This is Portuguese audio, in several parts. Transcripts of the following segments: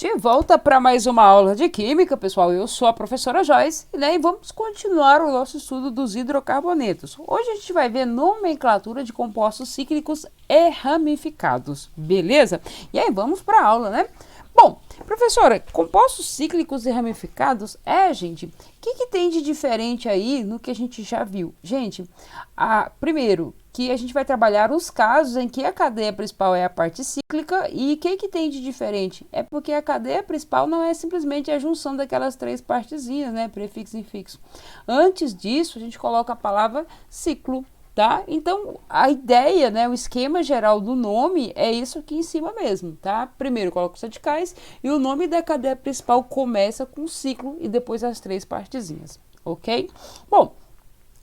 De volta para mais uma aula de Química, pessoal. Eu sou a professora Joyce e vamos continuar o nosso estudo dos hidrocarbonetos. Hoje a gente vai ver nomenclatura de compostos cíclicos e ramificados, beleza? E aí vamos para a aula, né? Bom, professora, compostos cíclicos e ramificados, gente, o que tem de diferente aí no que a gente já viu? Gente, primeiro, que a gente vai trabalhar os casos em que a cadeia principal é a parte cíclica e o que tem de diferente? É porque a cadeia principal não é simplesmente a junção daquelas três partezinhas, né, prefixo e infixo. Antes disso, a gente coloca a palavra ciclo. Tá? Então, a ideia, né, o esquema geral do nome é isso aqui em cima mesmo, tá? Primeiro coloca os radicais e o nome da cadeia principal começa com o ciclo e depois as três partezinhas, ok? Bom,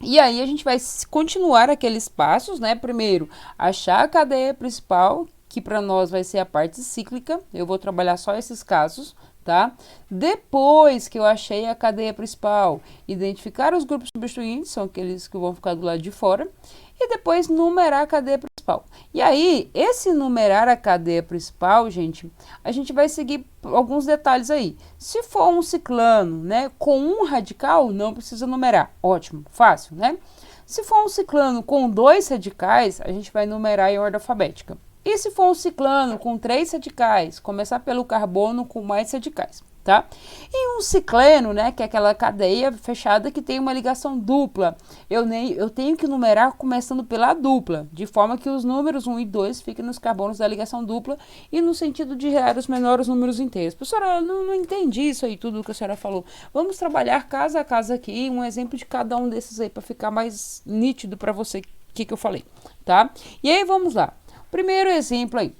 e aí a gente vai continuar aqueles passos, né? Primeiro, achar a cadeia principal, que para nós vai ser a parte cíclica, eu vou trabalhar só esses casos, tá? Depois que eu achei a cadeia principal, identificar os grupos substituintes, são aqueles que vão ficar do lado de fora, e depois numerar a cadeia principal. E aí, esse numerar a cadeia principal, gente, a gente vai seguir alguns detalhes aí. Se for um ciclano, né, com um radical, não precisa numerar. Ótimo, fácil, né? Se for um ciclano com dois radicais, a gente vai numerar em ordem alfabética. E se for um ciclano com três radicais, começar pelo carbono com mais radicais, tá? E um cicleno, né, que é aquela cadeia fechada que tem uma ligação dupla, eu tenho que numerar começando pela dupla, de forma que os números 1 e 2 fiquem nos carbonos da ligação dupla e no sentido de gerar os menores números inteiros. Professora, eu não entendi isso aí, tudo que a senhora falou. Vamos trabalhar caso a caso aqui, um exemplo de cada um desses aí, para ficar mais nítido para você o que eu falei, tá? E aí, vamos lá. Primeiro exemplo aí.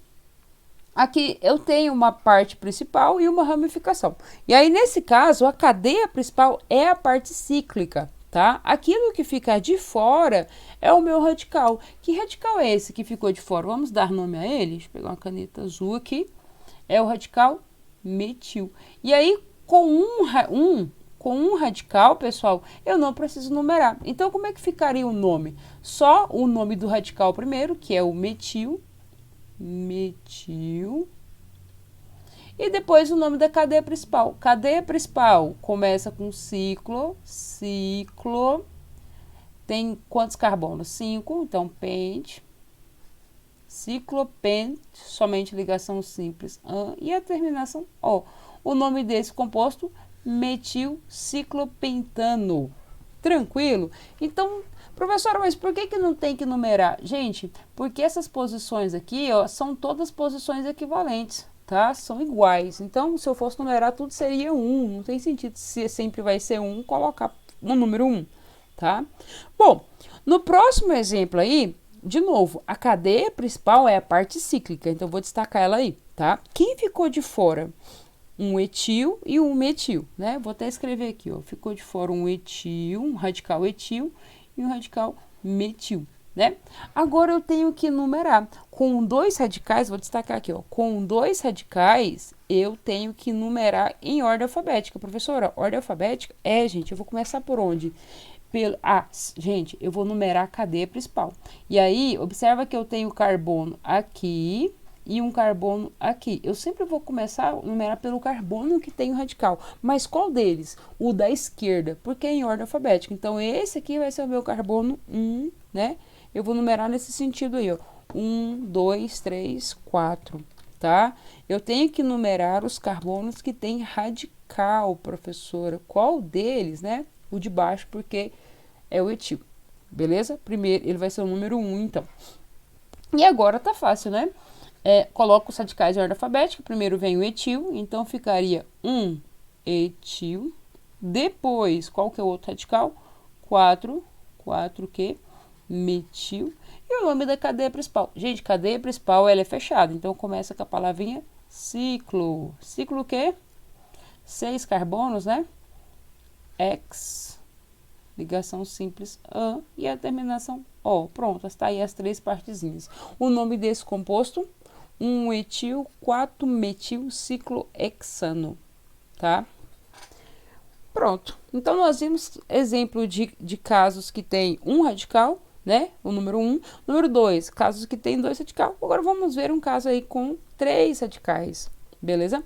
Aqui eu tenho uma parte principal e uma ramificação. E aí, nesse caso, a cadeia principal é a parte cíclica, tá? Aquilo que fica de fora é o meu radical. Que radical é esse que ficou de fora? Vamos dar nome a ele? Deixa eu pegar uma caneta azul aqui. É o radical metil. E aí, com um radical, pessoal, eu não preciso numerar. Então, como é que ficaria o nome? Só o nome do radical primeiro, que é o metil, e depois o nome da cadeia principal. Cadeia principal começa com ciclo, tem quantos carbonos? 5, então pente, ciclopente, somente ligação simples, e a terminação O. O nome desse composto, metilciclopentano. Tranquilo? Então, professora, mas por que não tem que numerar? Gente, porque essas posições aqui, ó, são todas posições equivalentes, tá? São iguais. Então, se eu fosse numerar, tudo seria 1. Não tem sentido, se sempre vai ser 1, colocar o número 1, tá? Bom, no próximo exemplo aí, de novo, a cadeia principal é a parte cíclica, então eu vou destacar ela aí, tá? Quem ficou de fora? Um etil e um metil, né? Vou até escrever aqui, ó. Ficou de fora um etil, um radical etil e um radical metil, né? Agora eu tenho que numerar. Com dois radicais, vou destacar aqui, ó. Com dois radicais, eu tenho que numerar em ordem alfabética. Professora, ordem alfabética? Gente, eu vou começar por onde? Gente, eu vou numerar a cadeia principal. E aí, observa que eu tenho carbono aqui e um carbono aqui. Eu sempre vou começar a numerar pelo carbono que tem o radical. Mas qual deles? O da esquerda, porque é em ordem alfabética. Então, esse aqui vai ser o meu carbono 1, né? Eu vou numerar nesse sentido aí, ó. 1, 2, 3, 4, tá? Eu tenho que numerar os carbonos que tem radical, professora. Qual deles, né? O de baixo, porque é o etil. Beleza? Primeiro, ele vai ser o número 1, então. E agora tá fácil, né? Coloco os radicais em ordem alfabética. Primeiro vem o etil, então ficaria 1 etil. Depois, qual que é o outro radical? 4 que? Metil. E o nome da cadeia principal? Gente, cadeia principal ela é fechada, então começa com a palavrinha ciclo. Ciclo o quê? 6 carbonos, né? X, ligação simples e a terminação O. Pronto, está aí as três partezinhas. O nome desse composto? 1-etil 4-metil ciclohexano, tá? Pronto. Então, nós vimos exemplo de casos que tem um radical, né? O número 1. Número 2, casos que tem dois radicais. Agora, vamos ver um caso aí com três radicais. Beleza?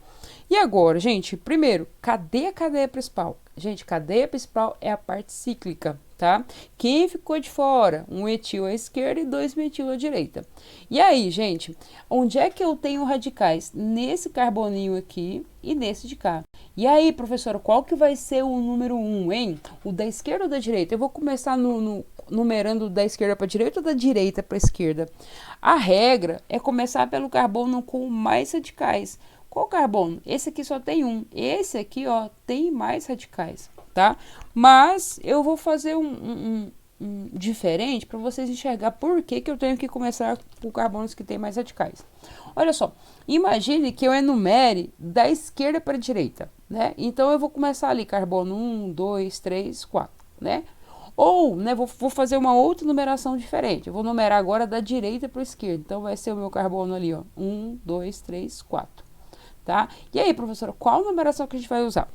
E agora, gente, primeiro, cadê a cadeia principal? Gente, cadeia principal é a parte cíclica, tá? Quem ficou de fora? Um etil à esquerda e 2 metil à direita. E aí, gente, onde é que eu tenho radicais? Nesse carboninho aqui e nesse de cá. E aí, professora, qual que vai ser o número 1, hein? O da esquerda ou da direita? Eu vou começar numerando da esquerda para a direita ou da direita para a esquerda? A regra é começar pelo carbono com mais radicais. Qual carbono? Esse aqui só tem um. Esse aqui, ó, tem mais radicais, tá? Mas eu vou fazer um diferente para vocês enxergar por que eu tenho que começar com carbonos que tem mais radicais. Olha só, imagine que eu enumere da esquerda para a direita, né? Então eu vou começar ali, carbono 1, 2, 3, 4, né? Ou, né, vou fazer uma outra numeração diferente. Eu vou numerar agora da direita para a esquerda. Então vai ser o meu carbono ali, ó, 1, 2, 3, 4. Tá? E aí, professora, qual numeração que a gente vai usar?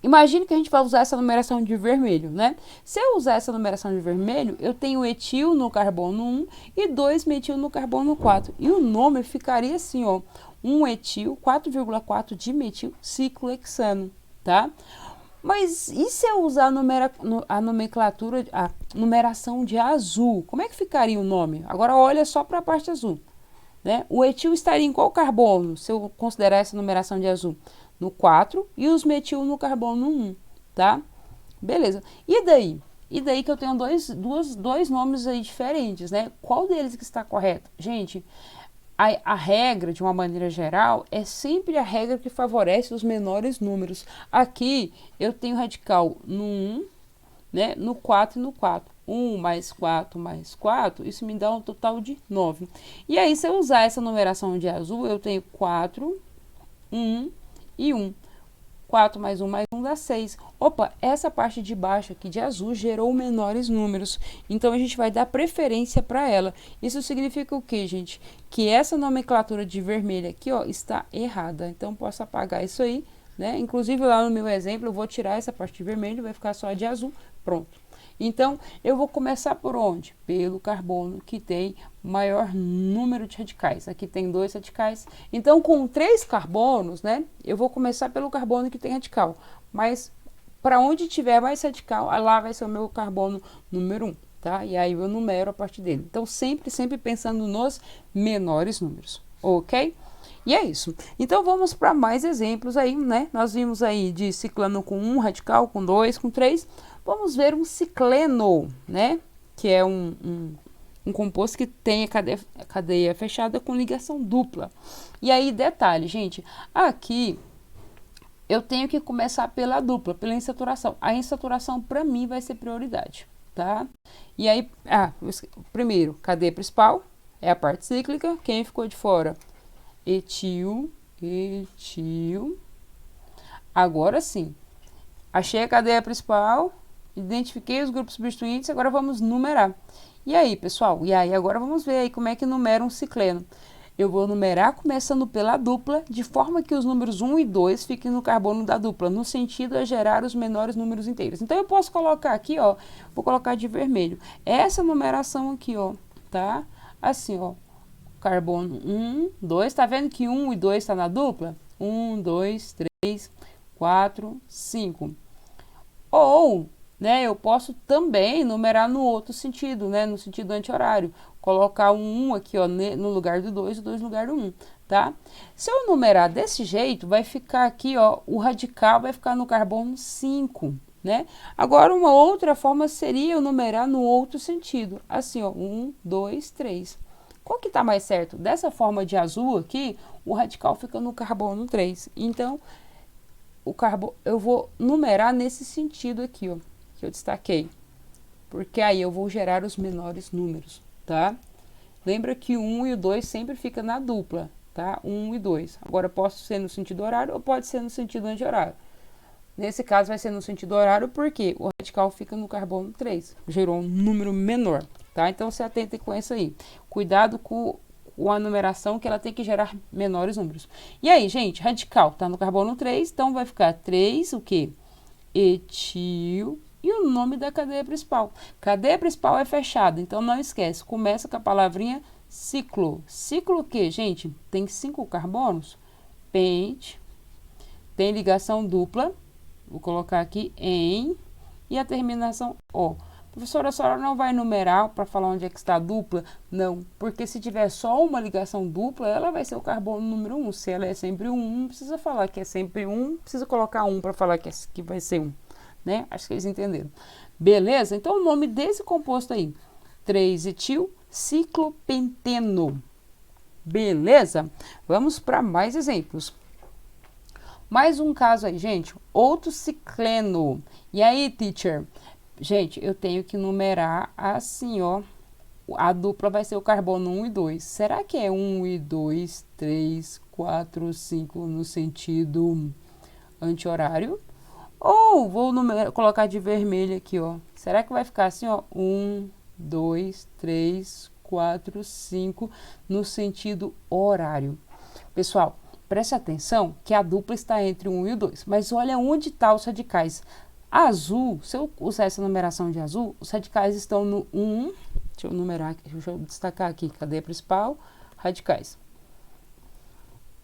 Imagine que a gente vai usar essa numeração de vermelho, né? Se eu usar essa numeração de vermelho, eu tenho etil no carbono 1 e 2 metil no carbono 4. E o nome ficaria assim, ó, 1 etil, 4,4 dimetil ciclohexano, tá? Mas e se eu usar a nomenclatura, a numeração de azul? Como é que ficaria o nome? Agora olha só para a parte azul. Né? O etil estaria em qual carbono, se eu considerar essa numeração de azul? No 4 e os metil no carbono 1, tá? Beleza. E daí? E daí que eu tenho dois nomes aí diferentes, né? Qual deles que está correto? Gente, a regra, de uma maneira geral, é sempre a regra que favorece os menores números. Aqui, eu tenho radical no 1, né? No 4 e no 4. 1 mais 4 mais 4, isso me dá um total de 9. E aí, se eu usar essa numeração de azul, eu tenho 4, 1 e 1. 4 mais 1 mais 1 dá 6. Opa, essa parte de baixo aqui de azul gerou menores números. Então, a gente vai dar preferência para ela. Isso significa o quê, gente? Que essa nomenclatura de vermelho aqui, ó, está errada. Então, posso apagar isso aí, né? Inclusive, lá no meu exemplo, eu vou tirar essa parte de vermelho, vai ficar só de azul. Pronto. Então, eu vou começar por onde? Pelo carbono que tem maior número de radicais. Aqui tem 2 radicais. Então, com 3 carbonos, né? Eu vou começar pelo carbono que tem radical. Mas, para onde tiver mais radical, lá vai ser o meu carbono número 1, tá? E aí eu numero a partir dele. Então, sempre pensando nos menores números, ok? E é isso. Então, vamos para mais exemplos aí, né? Nós vimos aí de ciclano com 1 radical, com 2, com 3. Vamos ver um cicleno, né? Que é um composto que tem a cadeia fechada com ligação dupla. E aí, detalhe, gente, aqui eu tenho que começar pela dupla, pela insaturação. A insaturação, para mim, vai ser prioridade, tá? E aí, primeiro, cadeia principal, é a parte cíclica. Quem ficou de fora? Etil. Agora sim, achei a cadeia principal, identifiquei os grupos substituintes, agora vamos numerar. E aí, pessoal? E aí, agora vamos ver aí como é que numera um cicleno. Eu vou numerar começando pela dupla, de forma que os números 1 e 2 fiquem no carbono da dupla, no sentido a gerar os menores números inteiros. Então, eu posso colocar aqui, ó, vou colocar de vermelho, essa numeração aqui, ó, tá? Assim, ó, carbono 1, 2, tá vendo que 1 e 2 está na dupla? 1, 2, 3, 4, 5. Ou, né, eu posso também numerar no outro sentido, né, no sentido anti-horário. Colocar um 1 aqui, ó, no lugar do 2 e 2 no lugar do 1, tá? Se eu numerar desse jeito, vai ficar aqui, ó, o radical vai ficar no carbono 5, né? Agora, uma outra forma seria eu numerar no outro sentido. Assim, ó, 1, 2, 3. Qual que tá mais certo? Dessa forma de azul aqui, o radical fica no carbono 3. Então, eu vou numerar nesse sentido aqui, ó, que eu destaquei. Porque aí eu vou gerar os menores números, tá? Lembra que o 1 e o 2 sempre fica na dupla, tá? 1 e 2. Agora, posso ser no sentido horário ou pode ser no sentido anti-horário. Nesse caso, vai ser no sentido horário porque o radical fica no carbono 3. Gerou um número menor, tá? Então, se atentem com isso aí. Cuidado com a numeração, que ela tem que gerar menores números. E aí, gente, radical tá no carbono 3, então vai ficar 3, o quê? Etil, e o nome da cadeia principal. Cadeia principal é fechada, então não esquece, começa com a palavrinha ciclo. Ciclo o quê, gente? Tem 5 carbonos? pente, tem ligação dupla, vou colocar aqui em, e a terminação O. Professora, a senhora não vai numerar para falar onde é que está a dupla? Não, porque se tiver só uma ligação dupla, ela vai ser o carbono número 1. Se ela é sempre um, não precisa falar que é sempre um, precisa colocar um para falar que vai ser um, né? Acho que eles entenderam. Beleza? Então, o nome desse composto aí, 3-etil-ciclopenteno. Beleza? Vamos para mais exemplos. Mais um caso aí, gente. Outro cicleno. E aí, teacher? Gente, eu tenho que numerar assim, ó. A dupla vai ser o carbono 1 e 2. Será que é 1 e 2, 3, 4, 5 no sentido anti-horário? Ou vou colocar de vermelho aqui, ó. Será que vai ficar assim, ó? 1, 2, 3, 4, 5 no sentido horário. Pessoal, preste atenção que a dupla está entre o 1 e o 2. Mas olha onde estão os radicais. Azul, se eu usar essa numeração de azul, os radicais estão no 1. Deixa eu numerar aqui, deixa eu destacar aqui. Cadeia principal, radicais.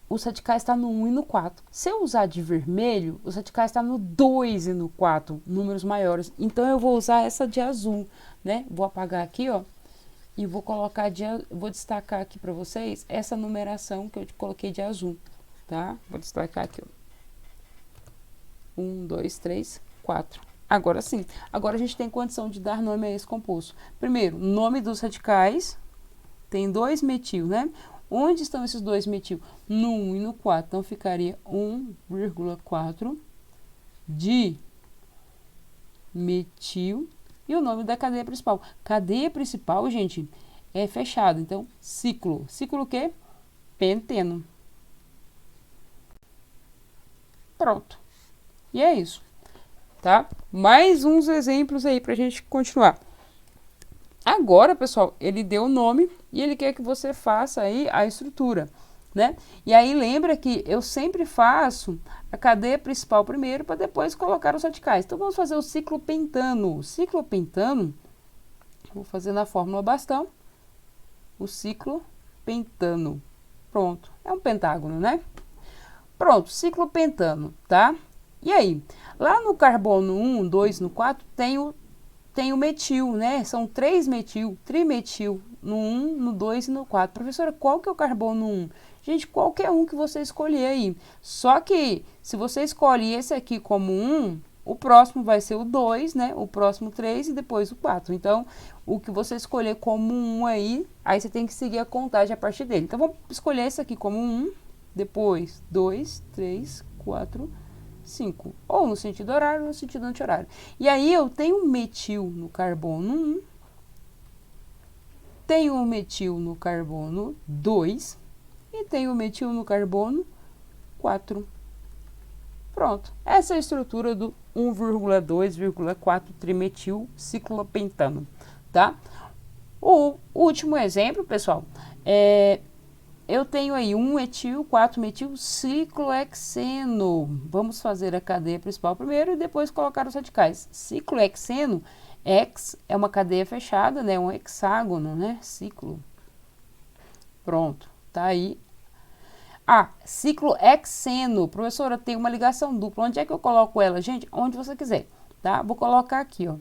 Os radicais estão no 1 e no 4. Se eu usar de vermelho, os radicais estão no 2 e no 4, números maiores. Então, eu vou usar essa de azul, né? Vou apagar aqui, ó. E vou colocar vou destacar aqui para vocês essa numeração que eu coloquei de azul, tá? Vou destacar aqui, ó. 1, 2, 3, 4. Agora sim. Agora a gente tem condição de dar nome a esse composto. Primeiro, nome dos radicais. Tem 2 metil, né? Onde estão esses 2 metil? No 1 e no 4. Então, ficaria 1,4 de metil. E o nome da cadeia principal. Cadeia principal, gente, é fechada. Então, ciclo. Ciclo o quê? Penteno. Pronto. E é isso. Tá? Mais uns exemplos aí pra gente continuar. Agora, pessoal, ele deu o nome e ele quer que você faça aí a estrutura, né? E aí lembra que eu sempre faço a cadeia principal primeiro para depois colocar os radicais. Então, vamos fazer o ciclopentano. O ciclopentano, vou fazer na fórmula bastão, o ciclopentano. Pronto, é um pentágono, né? Pronto, ciclopentano, tá? E aí, lá no carbono 1, 2, no 4, tem o metil, né? São 3 metil, trimetil, no 1, no 2 e no 4. Professora, qual que é o carbono 1? Gente, qualquer um que você escolher aí. Só que, se você escolhe esse aqui como 1, o próximo vai ser o 2, né? O próximo 3 e depois o 4. Então, o que você escolher como 1 aí você tem que seguir a contagem a partir dele. Então, vamos escolher esse aqui como 1, depois 2, 3, 4, 5. Ou no sentido horário ou no sentido anti-horário. E aí eu tenho metil no carbono 1, tenho metil no carbono 2 e tenho metil no carbono 4. Pronto. Essa é a estrutura do 1,2,4 trimetil ciclopentano, tá? O último exemplo, pessoal, eu tenho aí 1-etil, 4-metil ciclohexeno. Vamos fazer a cadeia principal primeiro e depois colocar os radicais. Ciclohexeno, hex é uma cadeia fechada, né? Um hexágono, né? Ciclo. Pronto, tá aí. Ciclohexeno. Professora, tem uma ligação dupla. Onde é que eu coloco ela? Gente, onde você quiser, tá? Vou colocar aqui, ó.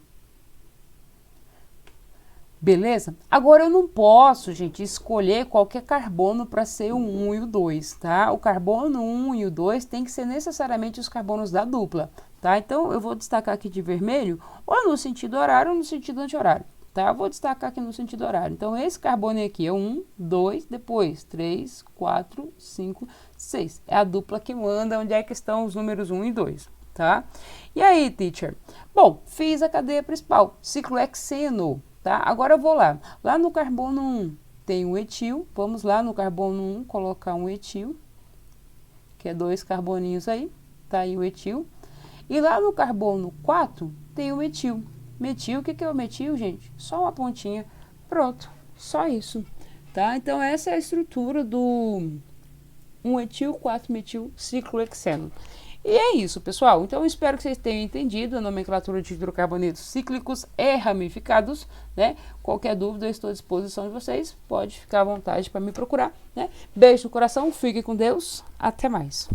Beleza? Agora, eu não posso, gente, escolher qualquer carbono para ser o 1 e o 2, tá? O carbono 1 e o 2 tem que ser necessariamente os carbonos da dupla, tá? Então, eu vou destacar aqui de vermelho, ou no sentido horário ou no sentido anti-horário, tá? Eu vou destacar aqui no sentido horário. Então, esse carbono aqui é 1, 2, depois 3, 4, 5, 6. É a dupla que manda onde é que estão os números 1 e 2, tá? E aí, teacher? Bom, fiz a cadeia principal, ciclohexeno. Tá? Agora eu vou lá. Lá no carbono 1 tem um etil. Vamos lá no carbono 1 colocar um etil, que é 2 carboninhos aí. Tá aí o etil. E lá no carbono 4 tem o metil. Metil, o que é o metil, gente? Só uma pontinha. Pronto, só isso. Tá? Então, essa é a estrutura do 1-etil, 4-metil ciclohexeno. E é isso, pessoal. Então, eu espero que vocês tenham entendido a nomenclatura de hidrocarbonetos cíclicos e ramificados, né? Qualquer dúvida, eu estou à disposição de vocês. Pode ficar à vontade para me procurar, né? Beijo no coração, fiquem com Deus. Até mais.